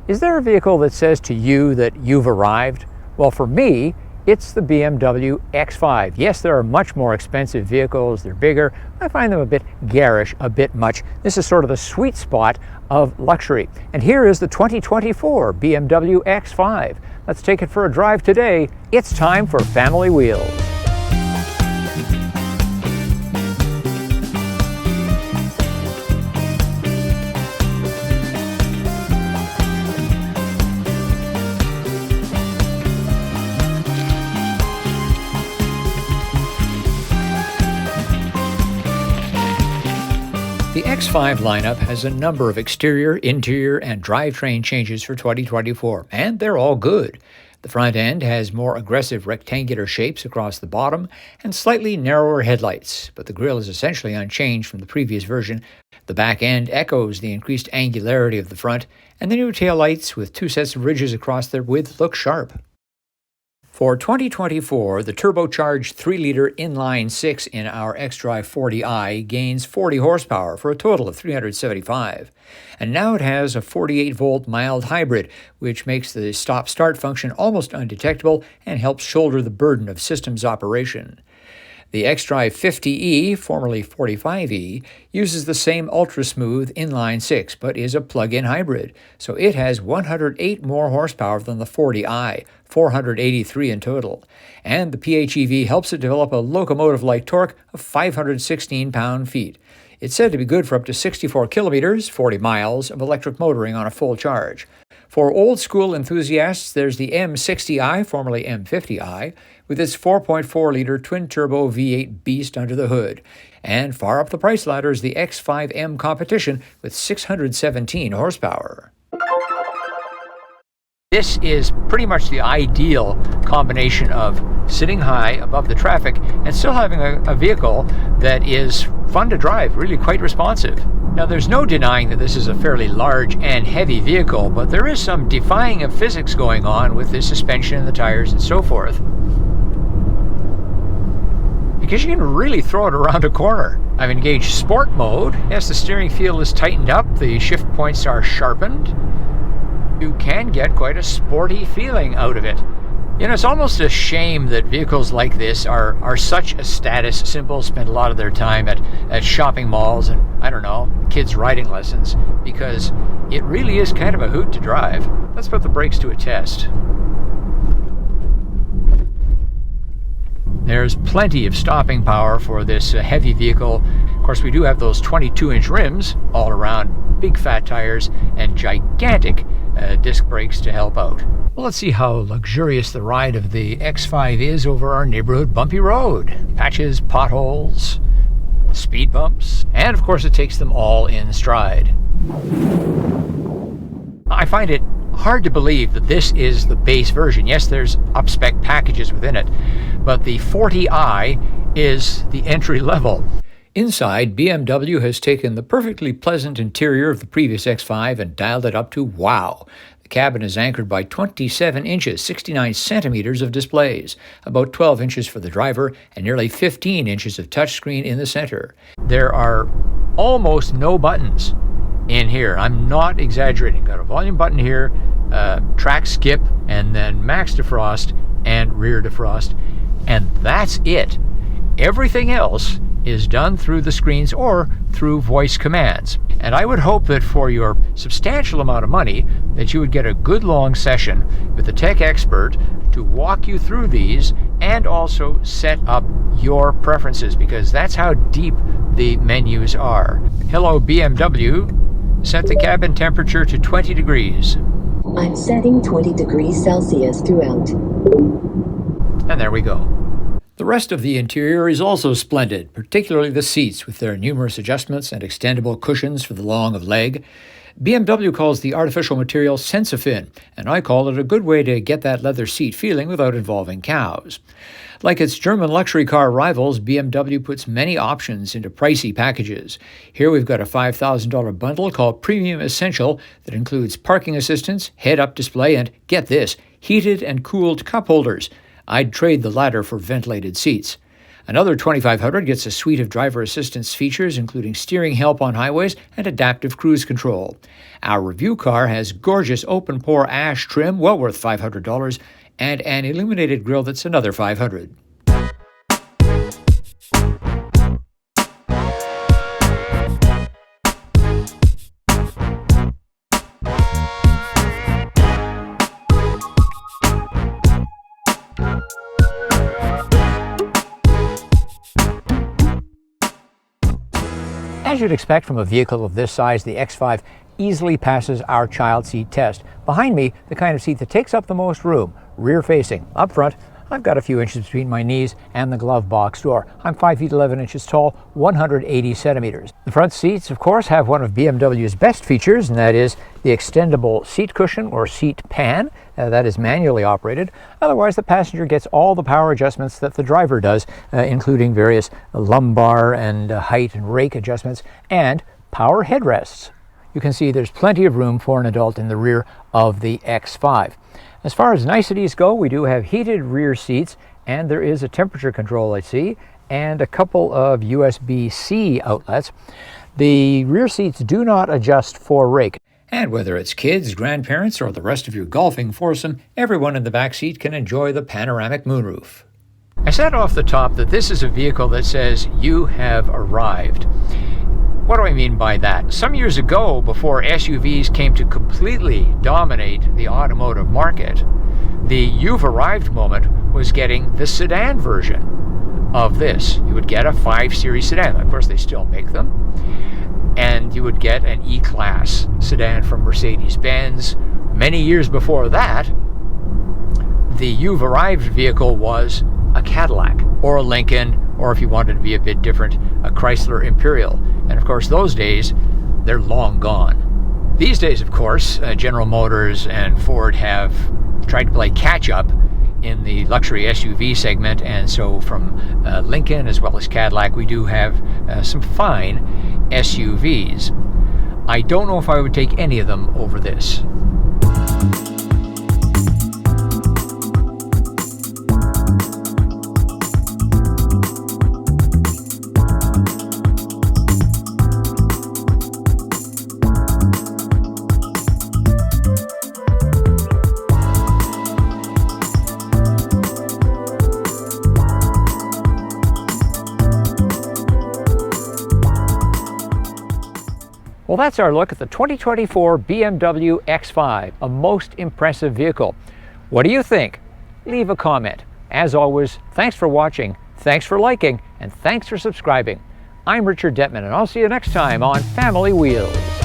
Is there a vehicle that says to you that you've arrived? Well, for me, it's the BMW X5. Yes, there are much more expensive vehicles. They're bigger. I find them a bit garish, a bit much. This is sort of the sweet spot of luxury. And here is the 2024 BMW X5. Let's take it for a drive today. It's time for Family Wheels. The X5 lineup has a number of exterior, interior, and drivetrain changes for 2024, and they're all good. The front end has more aggressive rectangular shapes across the bottom and slightly narrower headlights, but the grille is essentially unchanged from the previous version. The back end echoes the increased angularity of the front, and the new taillights with two sets of ridges across their width look sharp. For 2024, the turbocharged 3-liter inline 6 in our xDrive 40i gains 40 horsepower for a total of 375. And now it has a 48-volt mild hybrid, which makes the stop-start function almost undetectable and helps shoulder the burden of systems operation. The xDrive 50e, formerly 45e, uses the same ultra-smooth inline 6, but is a plug-in hybrid, so it has 108 more horsepower than the 40i, 483 in total. And the PHEV helps it develop a locomotive-like torque of 516 pound-feet. It's said to be good for up to 64 kilometers, 40 miles, of electric motoring on a full charge. For old-school enthusiasts, there's the M60i, formerly M50i, with its 4.4-liter twin-turbo V8 beast under the hood. And far up the price ladder is the X5M Competition with 617 horsepower. This is pretty much the ideal combination of sitting high above the traffic and still having a vehicle that is fun to drive, really quite responsive. Now, there's no denying that this is a fairly large and heavy vehicle, but there is some defying of physics going on with the suspension and the tires and so forth. Because you can really throw it around a corner. I've engaged sport mode. Yes, the steering feel is tightened up, the shift points are sharpened. You can get quite a sporty feeling out of it. You know, it's almost a shame that vehicles like this are such a status symbol, spend a lot of their time at shopping malls and, I don't know, kids' riding lessons, because it really is kind of a hoot to drive. Let's put the brakes to a test. There's plenty of stopping power for this heavy vehicle. Of course, we do have those 22-inch rims all around, big fat tires, and gigantic disc brakes to help out. Well, let's see how luxurious the ride of the X5 is over our neighborhood bumpy road. Patches, potholes, speed bumps, and of course it takes them all in stride. I find it hard to believe that this is the base version. Yes, there's up-spec packages within it, but the 40i is the entry level. Inside, BMW has taken the perfectly pleasant interior of the previous X5 and dialed it up to wow. The cabin is anchored by 27 inches, 69 centimeters of displays, about 12 inches for the driver, and nearly 15 inches of touchscreen in the center. There are almost no buttons in here. I'm not exaggerating. Got a volume button here, track skip, and then max defrost and rear defrost, and that's it. Everything else is done through the screens or through voice commands. And I would hope that for your substantial amount of money that you would get a good long session with a tech expert to walk you through these and also set up your preferences, because that's how deep the menus are. Hello, BMW. Set the cabin temperature to 20 degrees. I'm setting 20 degrees Celsius throughout. And there we go. The rest of the interior is also splendid, particularly the seats with their numerous adjustments and extendable cushions for the long of leg. BMW calls the artificial material Sensafin, and I call it a good way to get that leather seat feeling without involving cows. Like its German luxury car rivals, BMW puts many options into pricey packages. Here we've got a $5,000 bundle called Premium Essential that includes parking assistance, head-up display, and, get this, heated and cooled cup holders. I'd trade the latter for ventilated seats. Another 2500 gets a suite of driver assistance features, including steering help on highways and adaptive cruise control. Our review car has gorgeous open-pore ash trim, well worth $500, and an illuminated grille that's another $500. As you'd expect from a vehicle of this size, the X5 easily passes our child seat test. Behind me, the kind of seat that takes up the most room, rear facing. Up front, I've got a few inches between my knees and the glove box door. I'm 5 feet 11 inches tall, 180 centimeters. The front seats, of course, have one of BMW's best features, and that is the extendable seat cushion or seat pan. That is manually operated. Otherwise, the passenger gets all the power adjustments that the driver does, including various lumbar and height and rake adjustments, and power headrests. You can see there's plenty of room for an adult in the rear of the X5. As far as niceties go, we do have heated rear seats, and there is a temperature control, I see, and a couple of USB-C outlets. The rear seats do not adjust for rake. And whether it's kids, grandparents, or the rest of your golfing foursome, everyone in the back seat can enjoy the panoramic moonroof. I said off the top that this is a vehicle that says, "You have arrived." What do I mean by that? Some years ago, before SUVs came to completely dominate the automotive market, the "you've arrived" moment was getting the sedan version of this. You would get a 5 Series sedan. Of course, they still make them. And you would get an E-Class sedan from Mercedes-Benz. Many years before that, the "you've arrived" vehicle was a Cadillac or a Lincoln, or if you wanted to be a bit different, a Chrysler Imperial. And of course, those days, they're long gone. These days, of course, General Motors and Ford have tried to play catch-up in the luxury SUV segment, and so from Lincoln as well as Cadillac, we do have some fine SUVs. I don't know if I would take any of them over this. Well, that's our look at the 2024 BMW X5, a most impressive vehicle. What do you think? Leave a comment. As always, thanks for watching, thanks for liking, and thanks for subscribing. I'm Richard Detman, and I'll see you next time on Family Wheels.